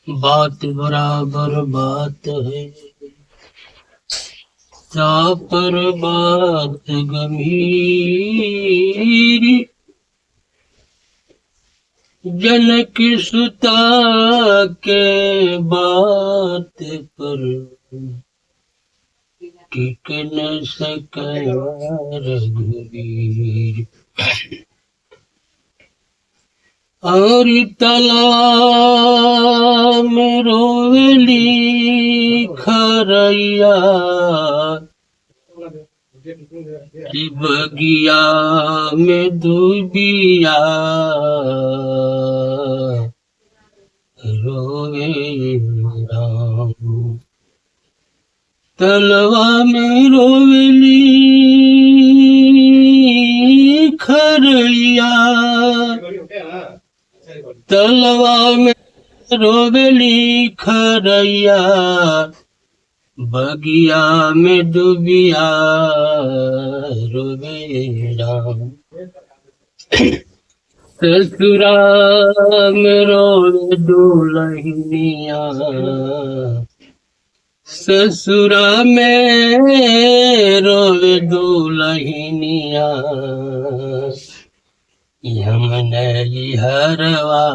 बात बराबर बात है, ता पर बात गंभीर। जनक सुता के बात पर टिक न सका रघुवीर। और तालाब में रोवली खरैया, कि बगिया में दुबिया रोवे राम। तलवा में रोवली खरैया, तलवा में रोवली खरैया, बगिया में डूबिया रोवे राम। ससुरा में रोवे दुल्हनिया, ससुरा में रोवे दुल्हनिया, यमने हरवा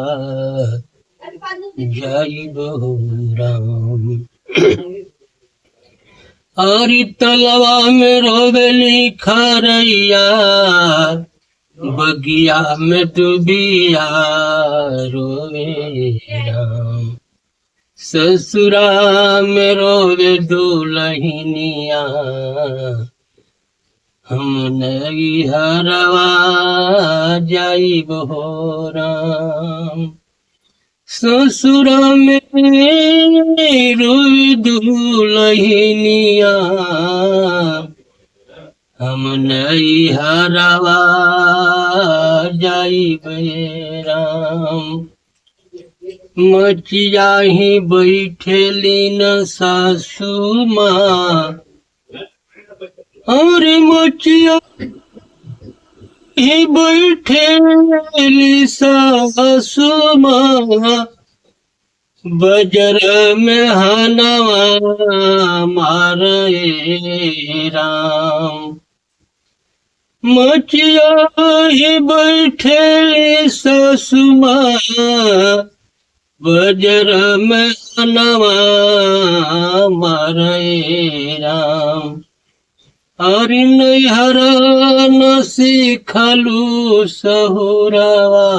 जाइबो राम। और तलवा में रोवेली खरैया, बगिया में डूबिया रोवे राम। ससुरा में रोवे दुल्हनिया, हम नहीं हरवा जाइबो राम। ससुरा में रोवे दुल्हनिया, हम नहीं हरवा जाइबे राम। मचिया ही बैठेली न सासू माँ, और मचिया ही बैठेली सासू माँ, बजर में हनवा मारे राम। मचिया ही बैठेली सासू माँ, बजर में हनवा मारे राम। और नैहर न सिखलू सहुरवा,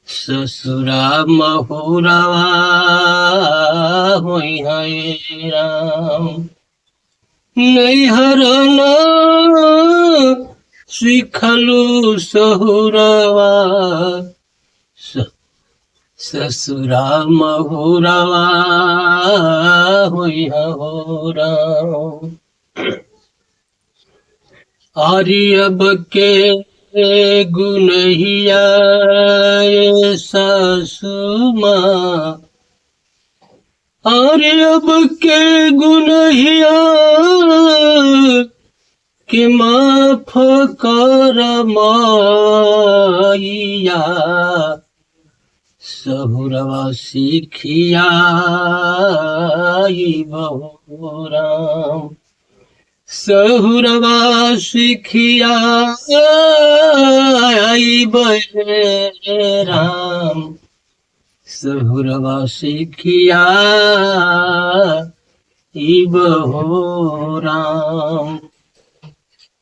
ससुरा महुरवा होई है राम। नैहर न सिखलू सहुरवा, ससुरा महुरवा होई हो राम। अब के गुनहिया सासू माँ, अब के गुनहिया के माफ कर माइया। सहुरवा सिखिया बहु राम, सहुरवा सिखिया राम। सहुरवा सिखिया बहु राम।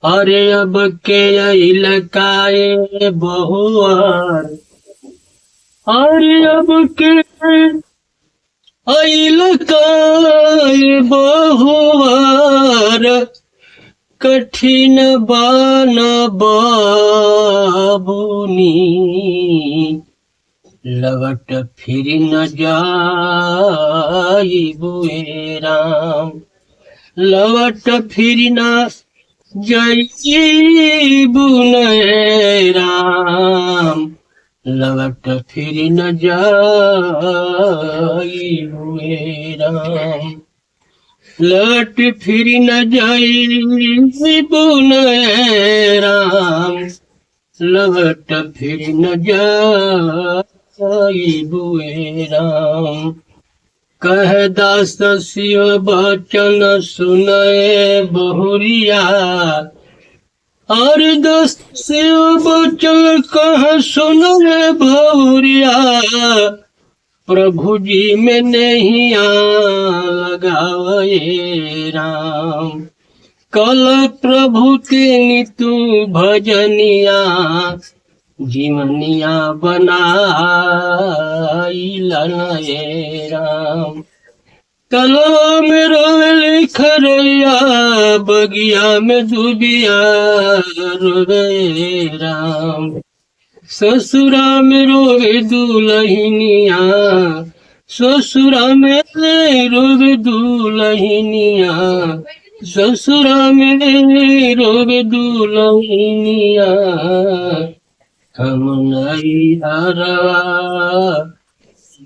अरे अब के इलकाए बहुआर, अरे अब के इलकाए बहुआर, कठिन बान बाबुनी। लवट फिर न जाइबुए राम, लवट फिर न जाइबुए राम। लवट फिर न जाइबुए राम, लौट फिर न जाइबुए राम। लवट फिर न जाइबुए बुए राम। कह दास शिव बचन सुनए बहुरिया, और दास शिव बचन कह सुनए बहुरिया, प्रभु जी में नहीं लगावे राम। कल प्रभु के नीतु भजनिया, जीवनिया बनाई राम। तलवा में रोवे खरैया, बगिया में दुबिया रोवे राम। ससुरा में रोवे दुलहिनिया, ससुरा में रोवे दुलहिनिया, ससुरा में रोवे दुलहिनिया। हम नहीं हरवा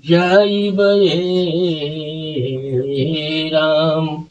जाइबे राम।